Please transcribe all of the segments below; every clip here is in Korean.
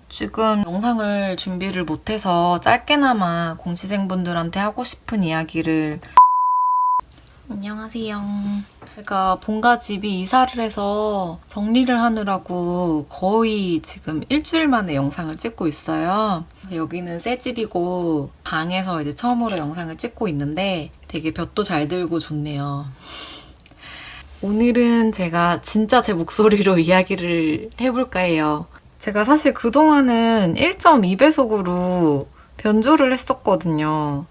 지금 영상을 준비를 못해서 짧게나마 공시생분들한테 하고 싶은 이야기를. 안녕하세요. 제가 본가 집이 이사를 해서 정리를 하느라고 거의 지금 일주일 만에 영상을 찍고 있어요. 여기는 새 집이고 방에서 이제 처음으로 영상을 찍고 있는데 되게 볕도 잘 들고 좋네요. 오늘은 제가 진짜 제 목소리로 이야기를 해볼까 해요. 제가 사실 그동안은 1.2배속으로 변조를 했었거든요.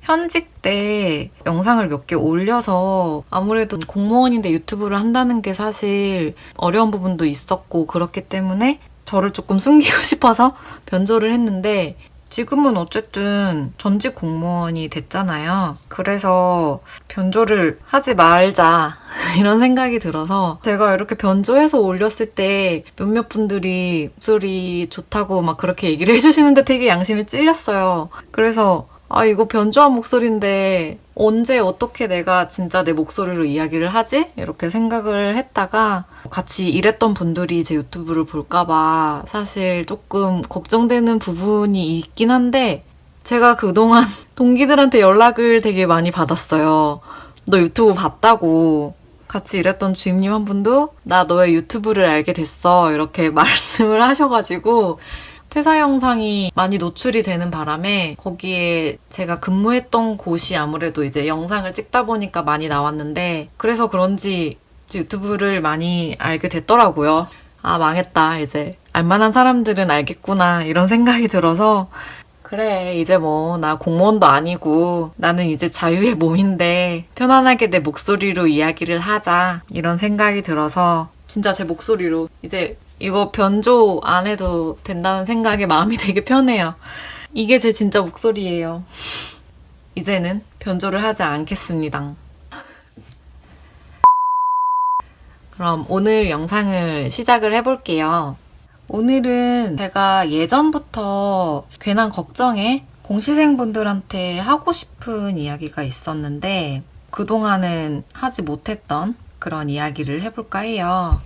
현직 때 영상을 몇 개 올려서 아무래도 공무원인데 유튜브를 한다는 게 사실 어려운 부분도 있었고 그렇기 때문에 저를 조금 숨기고 싶어서 변조를 했는데 지금은 어쨌든 전직 공무원이 됐잖아요. 그래서 변조를 하지 말자 이런 생각이 들어서 제가 이렇게 변조해서 올렸을 때 몇몇 분들이 목소리 좋다고 막 그렇게 얘기를 해주시는데 되게 양심이 찔렸어요. 그래서 이거 변조한 목소리인데 언제 어떻게 내가 진짜 내 목소리로 이야기를 하지? 이렇게 생각을 했다가 같이 일했던 분들이 제 유튜브를 볼까봐 사실 조금 걱정되는 부분이 있긴 한데 제가 그동안 동기들한테 연락을 되게 많이 받았어요. 너 유튜브 봤다고. 같이 일했던 주임님 한 분도 나 너의 유튜브를 알게 됐어. 이렇게 말씀을 하셔가지고 퇴사 영상이 많이 노출이 되는 바람에 거기에 제가 근무했던 곳이 아무래도 이제 영상을 찍다 보니까 많이 나왔는데 그래서 그런지 유튜브를 많이 알게 됐더라고요. 망했다. 이제 알만한 사람들은 알겠구나 이런 생각이 들어서 그래 이제 뭐 나 공무원도 아니고 나는 이제 자유의 몸인데 편안하게 내 목소리로 이야기를 하자 이런 생각이 들어서 진짜 제 목소리로 이제 이거 변조 안 해도 된다는 생각에 마음이 되게 편해요. 이게 제 진짜 목소리예요. 이제는 변조를 하지 않겠습니다. 그럼 오늘 영상을 시작을 해볼게요. 오늘은 제가 예전부터 괜한 걱정에 공시생분들한테 하고 싶은 이야기가 있었는데 그동안은 하지 못했던 그런 이야기를 해볼까 해요.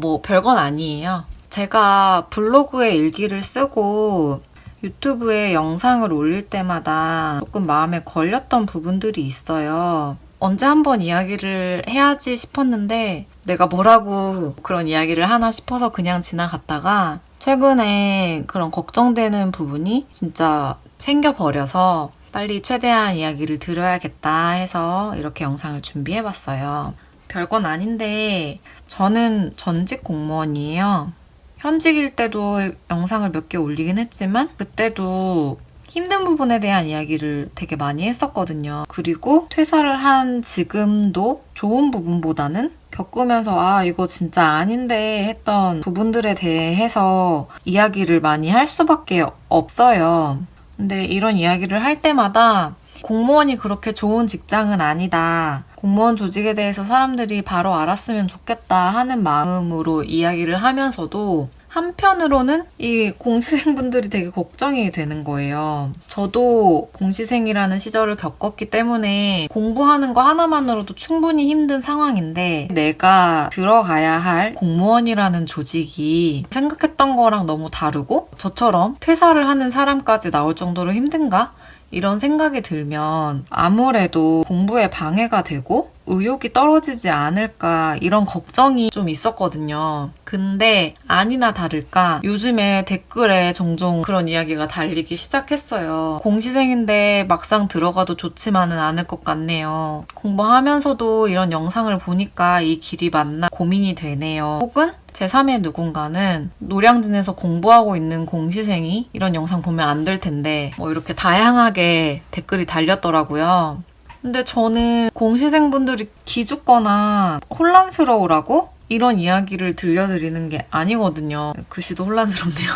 뭐 별건 아니에요. 제가 블로그에 일기를 쓰고 유튜브에 영상을 올릴 때마다 조금 마음에 걸렸던 부분들이 있어요. 언제 한번 이야기를 해야지 싶었는데 내가 뭐라고 그런 이야기를 하나 싶어서 그냥 지나갔다가 최근에 그런 걱정되는 부분이 진짜 생겨버려서 빨리 최대한 이야기를 드려야겠다 해서 이렇게 영상을 준비해봤어요. 별건 아닌데 저는 전직 공무원이에요. 현직일 때도 영상을 몇 개 올리긴 했지만 그때도 힘든 부분에 대한 이야기를 되게 많이 했었거든요. 그리고 퇴사를 한 지금도 좋은 부분보다는 겪으면서 이거 진짜 아닌데 했던 부분들에 대해서 이야기를 많이 할 수밖에 없어요. 근데 이런 이야기를 할 때마다 공무원이 그렇게 좋은 직장은 아니다. 공무원 조직에 대해서 사람들이 바로 알았으면 좋겠다 하는 마음으로 이야기를 하면서도 한편으로는 이 공시생분들이 되게 걱정이 되는 거예요. 저도 공시생이라는 시절을 겪었기 때문에 공부하는 거 하나만으로도 충분히 힘든 상황인데 내가 들어가야 할 공무원이라는 조직이 생각했던 거랑 너무 다르고 저처럼 퇴사를 하는 사람까지 나올 정도로 힘든가? 이런 생각이 들면 아무래도 공부에 방해가 되고 의욕이 떨어지지 않을까 이런 걱정이 좀 있었거든요. 근데 아니나 다를까 요즘에 댓글에 종종 그런 이야기가 달리기 시작했어요. 공시생인데 막상 들어가도 좋지만은 않을 것 같네요. 공부하면서도 이런 영상을 보니까 이 길이 맞나 고민이 되네요. 혹은 제3의 누군가는 노량진에서 공부하고 있는 공시생이 이런 영상 보면 안 될 텐데 뭐 이렇게 다양하게 댓글이 달렸더라고요. 근데 저는 공시생분들이 기죽거나 혼란스러우라고 이런 이야기를 들려드리는 게 아니거든요. 글씨도 혼란스럽네요.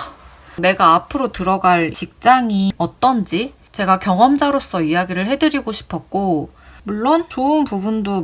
내가 앞으로 들어갈 직장이 어떤지 제가 경험자로서 이야기를 해드리고 싶었고 물론 좋은 부분도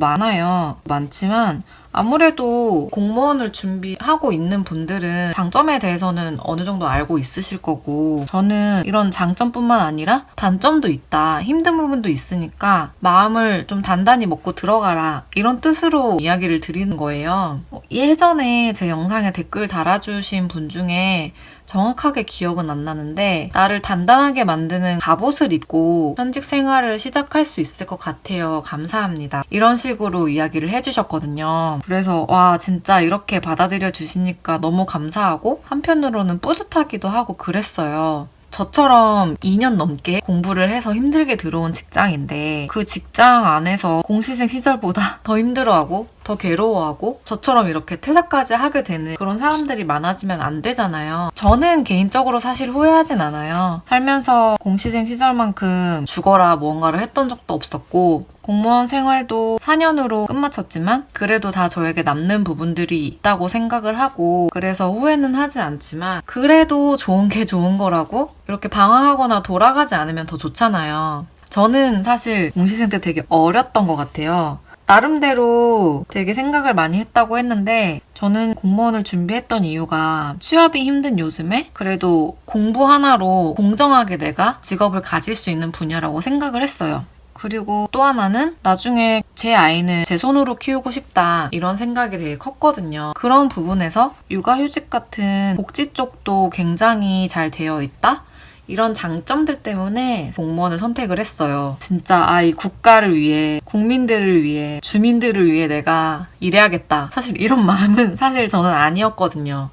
많지만 아무래도 공무원을 준비하고 있는 분들은 장점에 대해서는 어느 정도 알고 있으실 거고 저는 이런 장점뿐만 아니라 단점도 있다, 힘든 부분도 있으니까 마음을 좀 단단히 먹고 들어가라 이런 뜻으로 이야기를 드리는 거예요. 예전에 제 영상에 댓글 달아주신 분 중에 정확하게 기억은 안 나는데 나를 단단하게 만드는 갑옷을 입고 현직 생활을 시작할 수 있을 것 같아요. 감사합니다. 이런 식으로 이야기를 해주셨거든요. 그래서 와 진짜 이렇게 받아들여 주시니까 너무 감사하고 한편으로는 뿌듯하기도 하고 그랬어요. 저처럼 2년 넘게 공부를 해서 힘들게 들어온 직장인데 그 직장 안에서 공시생 시절보다 더 힘들어하고 더 괴로워하고 저처럼 이렇게 퇴사까지 하게 되는 그런 사람들이 많아지면 안 되잖아요. 저는 개인적으로 사실 후회하진 않아요. 살면서 공시생 시절만큼 죽어라 무언가를 했던 적도 없었고 공무원 생활도 4년으로 끝마쳤지만 그래도 다 저에게 남는 부분들이 있다고 생각을 하고 그래서 후회는 하지 않지만 그래도 좋은 게 좋은 거라고 이렇게 방황하거나 돌아가지 않으면 더 좋잖아요. 저는 사실 공시생 때 되게 어렸던 것 같아요. 나름대로 되게 생각을 많이 했다고 했는데 저는 공무원을 준비했던 이유가 취업이 힘든 요즘에 그래도 공부 하나로 공정하게 내가 직업을 가질 수 있는 분야라고 생각을 했어요. 그리고 또 하나는 나중에 제 아이는 제 손으로 키우고 싶다 이런 생각이 되게 컸거든요. 그런 부분에서 육아휴직 같은 복지 쪽도 굉장히 잘 되어 있다? 이런 장점들 때문에 공무원을 선택을 했어요. 진짜 이 국가를 위해, 국민들을 위해, 주민들을 위해 내가 일해야겠다. 사실 이런 마음은 사실 저는 아니었거든요.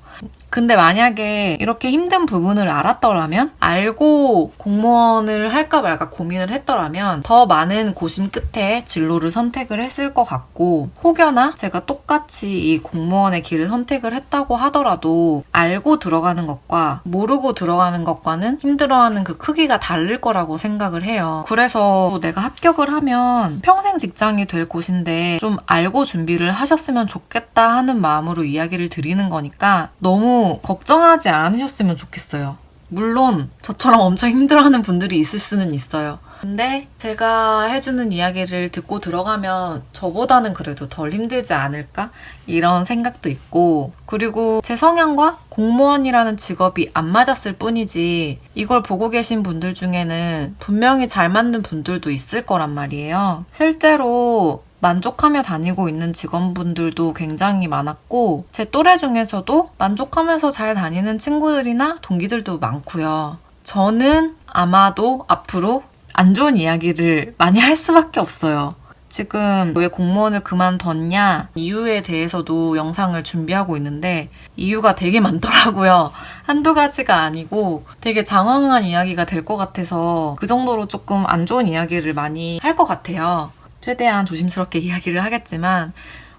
근데 만약에 이렇게 힘든 부분을 알았더라면 알고 공무원을 할까 말까 고민을 했더라면 더 많은 고심 끝에 진로를 선택을 했을 것 같고 혹여나 제가 똑같이 이 공무원의 길을 선택을 했다고 하더라도 알고 들어가는 것과 모르고 들어가는 것과는 힘들어하는 그 크기가 다를 거라고 생각을 해요. 그래서 내가 합격을 하면 평생 직장이 될 곳인데 좀 알고 준비를 하셨으면 좋겠다 하는 마음으로 이야기를 드리는 거니까 너무 걱정하지 않으셨으면 좋겠어요. 물론 저처럼 엄청 힘들어하는 분들이 있을 수는 있어요. 근데 제가 해주는 이야기를 듣고 들어가면 저보다는 그래도 덜 힘들지 않을까? 이런 생각도 있고 그리고 제 성향과 공무원이라는 직업이 안 맞았을 뿐이지 이걸 보고 계신 분들 중에는 분명히 잘 맞는 분들도 있을 거란 말이에요. 실제로 만족하며 다니고 있는 직원분들도 굉장히 많았고 제 또래 중에서도 만족하면서 잘 다니는 친구들이나 동기들도 많고요. 저는 아마도 앞으로 안 좋은 이야기를 많이 할 수밖에 없어요. 지금 왜 공무원을 그만뒀냐 이유에 대해서도 영상을 준비하고 있는데 이유가 되게 많더라고요. 한두 가지가 아니고 되게 장황한 이야기가 될 것 같아서 그 정도로 조금 안 좋은 이야기를 많이 할 것 같아요. 최대한 조심스럽게 이야기를 하겠지만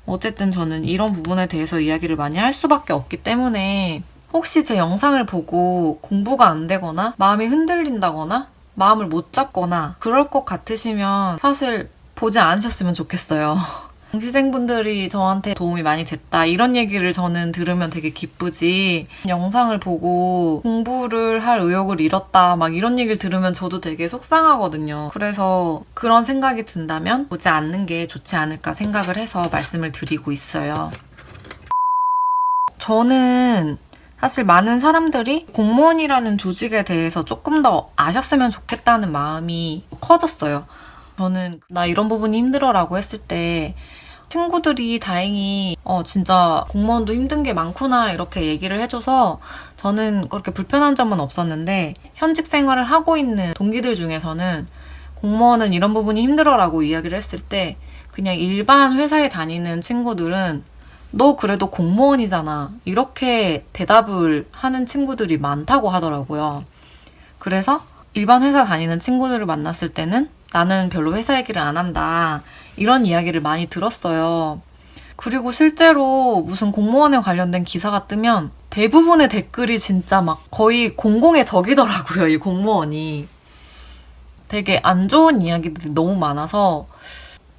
어쨌든 저는 이런 부분에 대해서 이야기를 많이 할 수밖에 없기 때문에 혹시 제 영상을 보고 공부가 안 되거나 마음이 흔들린다거나 마음을 못 잡거나 그럴 것 같으시면 사실 보지 않으셨으면 좋겠어요. 공시생분들이 저한테 도움이 많이 됐다 이런 얘기를 저는 들으면 되게 기쁘지 영상을 보고 공부를 할 의욕을 잃었다 막 이런 얘기를 들으면 저도 되게 속상하거든요. 그래서 그런 생각이 든다면 보지 않는 게 좋지 않을까 생각을 해서 말씀을 드리고 있어요. 저는 사실 많은 사람들이 공무원이라는 조직에 대해서 조금 더 아셨으면 좋겠다는 마음이 커졌어요. 저는 나 이런 부분이 힘들어라고 했을 때 친구들이 다행히 진짜 공무원도 힘든 게 많구나 이렇게 얘기를 해줘서 저는 그렇게 불편한 점은 없었는데 현직 생활을 하고 있는 동기들 중에서는 공무원은 이런 부분이 힘들어라고 이야기를 했을 때 그냥 일반 회사에 다니는 친구들은 너 그래도 공무원이잖아 이렇게 대답을 하는 친구들이 많다고 하더라고요. 그래서 일반 회사 다니는 친구들을 만났을 때는 나는 별로 회사 얘기를 안 한다 이런 이야기를 많이 들었어요. 그리고 실제로 무슨 공무원에 관련된 기사가 뜨면 대부분의 댓글이 진짜 막 거의 공공의 적이더라고요. 이 공무원이. 되게 안 좋은 이야기들이 너무 많아서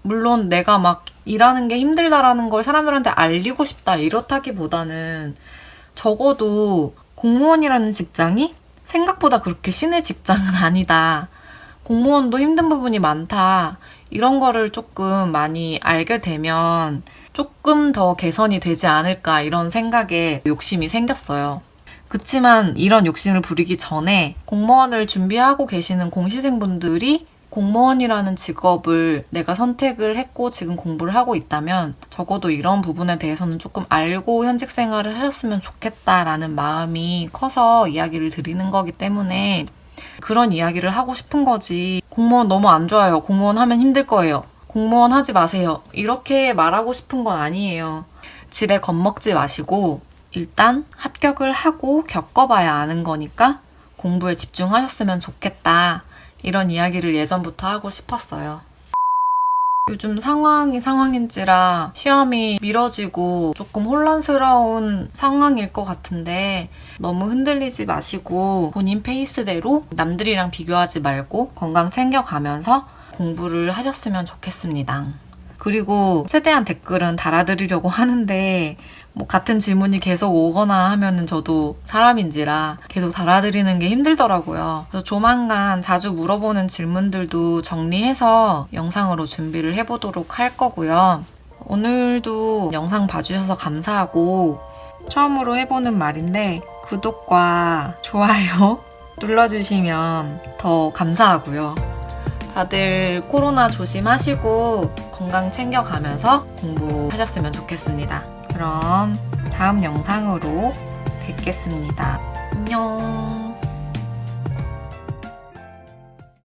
물론 내가 막 일하는 게 힘들다라는 걸 사람들한테 알리고 싶다 이렇다기보다는 적어도 공무원이라는 직장이 생각보다 그렇게 신의 직장은 아니다. 공무원도 힘든 부분이 많다. 이런 거를 조금 많이 알게 되면 조금 더 개선이 되지 않을까 이런 생각에 욕심이 생겼어요. 그치만 이런 욕심을 부리기 전에 공무원을 준비하고 계시는 공시생분들이 공무원이라는 직업을 내가 선택을 했고 지금 공부를 하고 있다면 적어도 이런 부분에 대해서는 조금 알고 현직 생활을 하셨으면 좋겠다라는 마음이 커서 이야기를 드리는 거기 때문에 그런 이야기를 하고 싶은 거지. 공무원 너무 안 좋아요. 공무원 하면 힘들 거예요. 공무원 하지 마세요. 이렇게 말하고 싶은 건 아니에요. 지레 겁먹지 마시고 일단 합격을 하고 겪어봐야 아는 거니까 공부에 집중하셨으면 좋겠다. 이런 이야기를 예전부터 하고 싶었어요. 요즘 상황이 상황인지라 시험이 미뤄지고 조금 혼란스러운 상황일 것 같은데 너무 흔들리지 마시고 본인 페이스대로 남들이랑 비교하지 말고 건강 챙겨가면서 공부를 하셨으면 좋겠습니다. 그리고 최대한 댓글은 달아드리려고 하는데 뭐 같은 질문이 계속 오거나 하면은 저도 사람인지라 계속 달아드리는 게 힘들더라고요. 그래서 조만간 자주 물어보는 질문들도 정리해서 영상으로 준비를 해보도록 할 거고요. 오늘도 영상 봐주셔서 감사하고 처음으로 해보는 말인데 구독과 좋아요 눌러주시면 더 감사하고요. 다들 코로나 조심하시고 건강 챙겨가면서 공부하셨으면 좋겠습니다. 그럼 다음 영상으로 뵙겠습니다. 안녕.